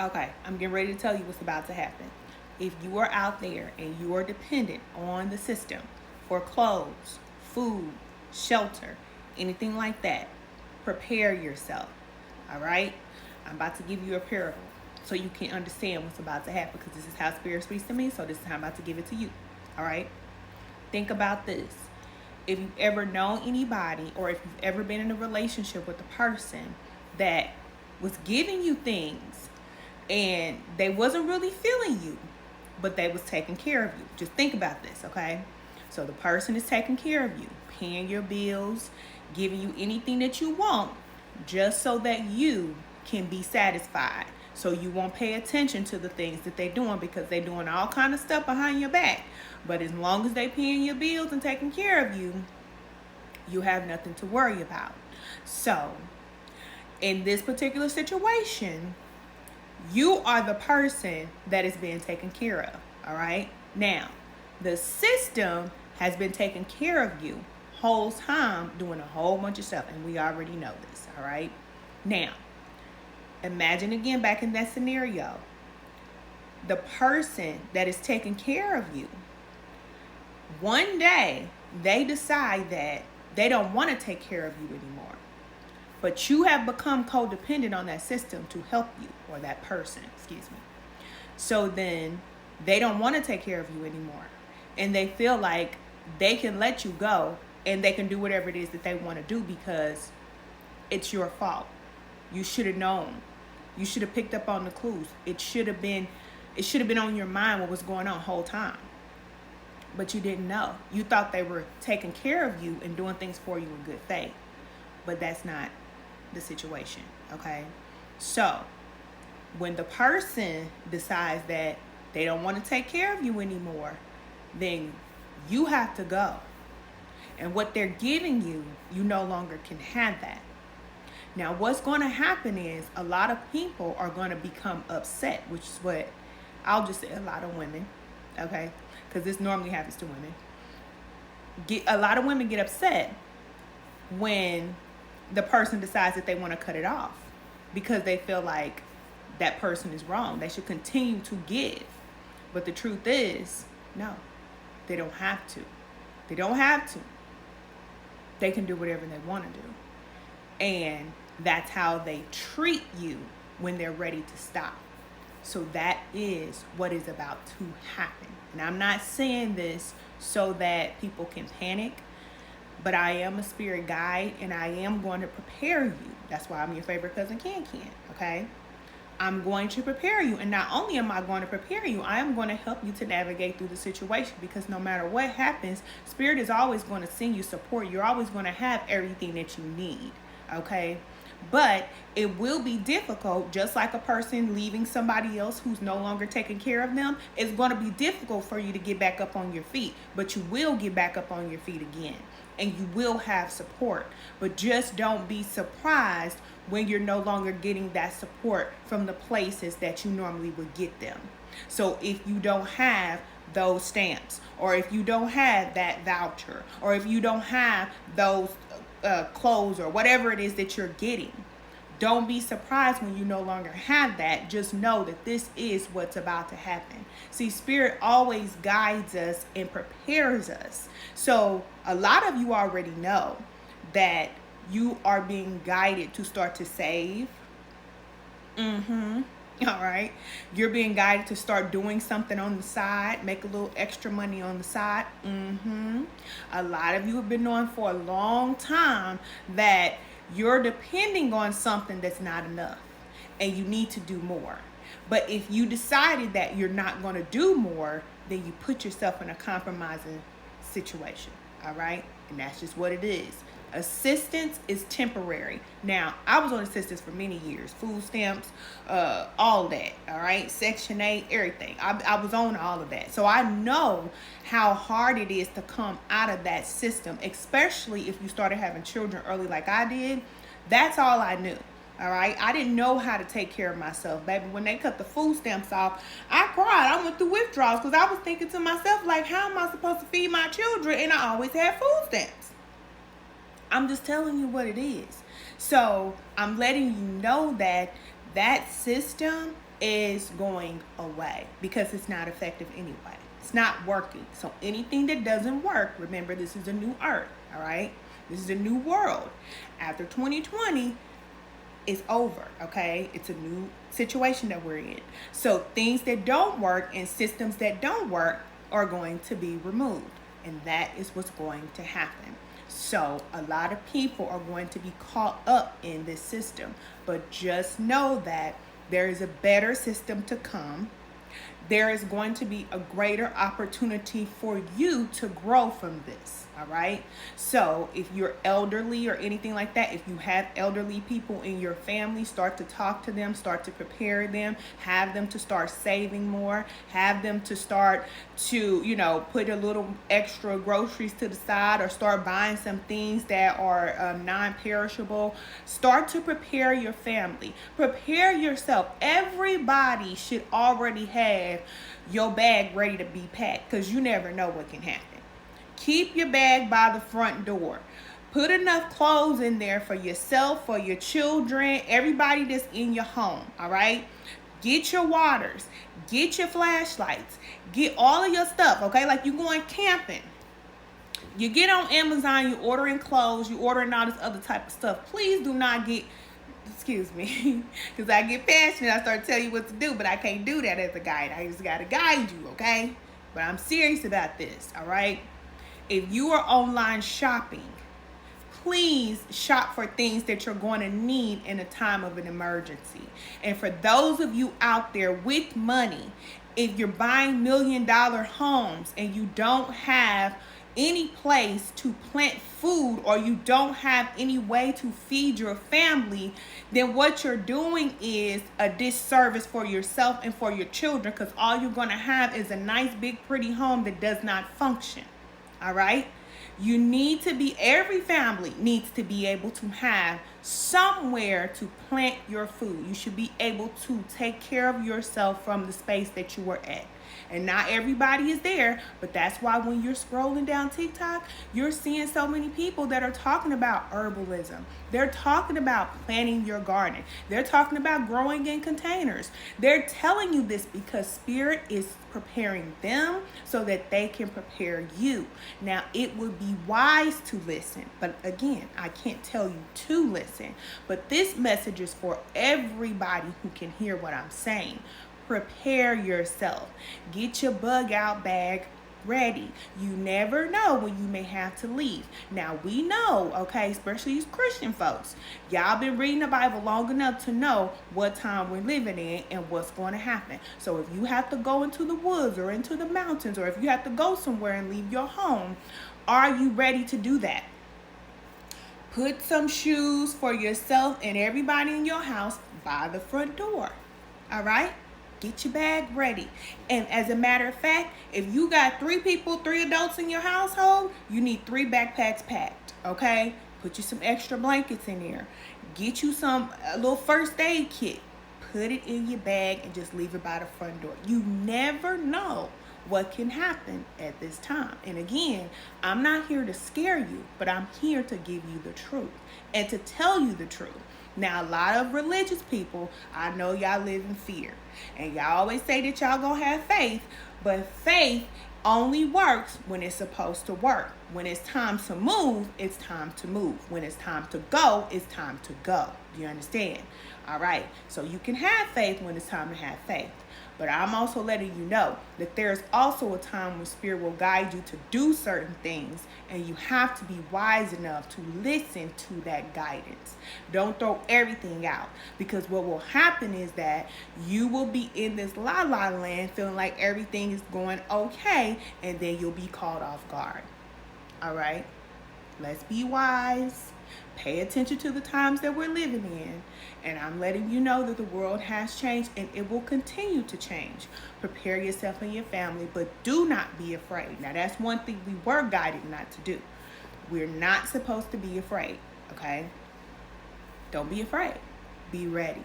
Okay, I'm getting ready to tell you what's about to happen. If you are out there and you are dependent on the system for clothes, food, shelter, anything like that, prepare yourself. All right? I'm about to give you a parable so you can understand what's about to happen, because this is how Spirit speaks to me, so this is how I'm about to give it to you. All right? Think about this. If you've ever known anybody, or if you've ever been in a relationship with a person that was giving you things and they wasn't really feeling you, but they was taking care of you. Just think about this, okay? So the person is taking care of you, paying your bills, giving you anything that you want, just so that you can be satisfied. So you won't pay attention to the things that they're doing, because they're doing all kind of stuff behind your back. But as long as they paying your bills and taking care of you, you have nothing to worry about. So in this particular situation, you are the person that is being taken care of. All right? Now, the system has been taking care of you whole time, doing a whole bunch of stuff, and we already know this. All right? Now, imagine again, back in that scenario, the person that is taking care of you, one day they decide that they don't want to take care of you anymore, but you have become codependent on that system to help you, or that person, excuse me. So then they don't want to take care of you anymore, and they feel like they can let you go and they can do whatever it is that they want to do, because it's your fault. You should have known. You should have picked up on the clues. It should have been on your mind what was going on the whole time. But you didn't know. You thought they were taking care of you and doing things for you in good faith. But that's not the situation, okay? So when the person decides that they don't want to take care of you anymore, then you have to go. And what they're giving you, you no longer can have that. Now, what's going to happen is a lot of people are going to become upset, which is what I'll just say, a lot of women, okay? Because this normally happens to women. A lot of women get upset when the person decides that they want to cut it off, because they feel like that person is wrong. They should continue to give. But the truth is, no, they don't have to. They don't have to. They can do whatever they want to do. And that's how they treat you when they're ready to stop. So that is what is about to happen. And I'm not saying this so that people can panic, but I am a spirit guide, and I am going to prepare you. That's why I'm your favorite cousin Can, okay? I'm going to prepare you. And not only am I going to prepare you, I am going to help you to navigate through the situation, because no matter what happens, Spirit is always going to send you support. You're always going to have everything that you need, okay? But it will be difficult, just like a person leaving somebody else who's no longer taking care of them. It's going to be difficult for you to get back up on your feet, but you will get back up on your feet again, and you will have support. But just don't be surprised when you're no longer getting that support from the places that you normally would get them. So if you don't have those stamps, or if you don't have that voucher, or if you don't have those clothes, or whatever it is that you're getting, don't be surprised when you no longer have that. Just know that this is what's about to happen. See, Spirit always guides us and prepares us. So a lot of you already know that you are being guided to start to save. All right. You're being guided to start doing something on the side, make a little extra money on the side. A lot of you have been knowing for a long time that you're depending on something that's not enough, and you need to do more. But if you decided that you're not going to do more, then you put yourself in a compromising situation. All right. And that's just what it is. Assistance is temporary. Now, I was on assistance for many years. Food stamps, all that, all right? Section 8, everything. I was on all of that. So I know how hard it is to come out of that system, especially if you started having children early like I did. That's all I knew, all right? I didn't know how to take care of myself, baby. When they cut the food stamps off, I cried. I went through withdrawals, because I was thinking to myself, like, how am I supposed to feed my children? And I always had food stamps. I'm just telling you what it is. So I'm letting you know that that system is going away because it's not effective anyway. It's not working. So anything that doesn't work, remember, this is a new earth, all right? This is a new world. After 2020, it's over, okay? It's a new situation that we're in. So things that don't work and systems that don't work are going to be removed. And that is what's going to happen. So a lot of people are going to be caught up in this system. But just know that there is a better system to come. There is going to be a greater opportunity for you to grow from this, all right? So if you're elderly or anything like that, if you have elderly people in your family, start to talk to them, start to prepare them, have them to start saving more, have them to start to, put a little extra groceries to the side or start buying some things that are non-perishable. Start to prepare your family. Prepare yourself. Everybody should already have your bag ready to be packed because you never know what can happen. Keep your bag by the front door. Put enough clothes in there for yourself, for your children, everybody that's in your home, all right? Get your waters. Get your flashlights. Get all of your stuff, okay? Like you going camping. You get on Amazon, you ordering clothes, you ordering all this other type of stuff. Please do not get, excuse me, because I get passionate. I start telling you what to do, but I can't do that as a guide. I just got to guide you, okay? But I'm serious about this, all right? If you are online shopping, please shop for things that you're going to need in a time of an emergency. And for those of you out there with money, if you're buying $1 million homes and you don't have any place to plant food or you don't have any way to feed your family, then what you're doing is a disservice for yourself and for your children, because all you're going to have is a nice big pretty home that does not function. All right? You need to be, every family needs to be able to have somewhere to plant your food. You should be able to take care of yourself from the space that you are at. And not everybody is there, but that's why when you're scrolling down TikTok, you're seeing so many people that are talking about herbalism. They're talking about planting your garden. They're talking about growing in containers. They're telling you this because Spirit is preparing them so that they can prepare you. Now, it would be wise to listen, but again, I can't tell you to listen. But this message is for everybody who can hear what I'm saying. Prepare yourself. Get your bug out bag ready. You never know when you may have to leave. Now we know, okay, especially these Christian folks, y'all been reading the Bible long enough to know what time we're living in and what's going to happen. So if you have to go into the woods or into the mountains, or if you have to go somewhere and leave your home, are you ready to do that? Put some shoes for yourself and everybody in your house by the front door. All right? Get your bag ready. And as a matter of fact, if you got 3 adults in your household, you need 3 backpacks packed, okay? Put you some extra blankets in there. Get you a little first aid kit. Put it in your bag and just leave it by the front door. You never know what can happen at this time. And again, I'm not here to scare you, but I'm here to give you the truth and to tell you the truth. Now, a lot of religious people, I know y'all live in fear. And y'all always say that y'all gonna have faith, but faith only works when it's supposed to work. When it's time to move, it's time to move. When it's time to go, it's time to go. Do you understand? All right. So you can have faith when it's time to have faith. But I'm also letting you know that there's also a time when Spirit will guide you to do certain things, and you have to be wise enough to listen to that guidance. Don't throw everything out, because what will happen is that you will be in this la-la land feeling like everything is going okay, and then you'll be caught off guard. All right? Let's be wise. Pay attention to the times that we're living in. And I'm letting you know that the world has changed and it will continue to change. Prepare yourself and your family, but do not be afraid. Now, that's one thing we were guided not to do. We're not supposed to be afraid, okay? Don't be afraid. Be ready.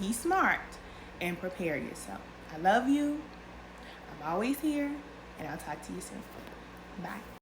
Be smart and prepare yourself. I love you. I'm always here, and I'll talk to you soon. Bye.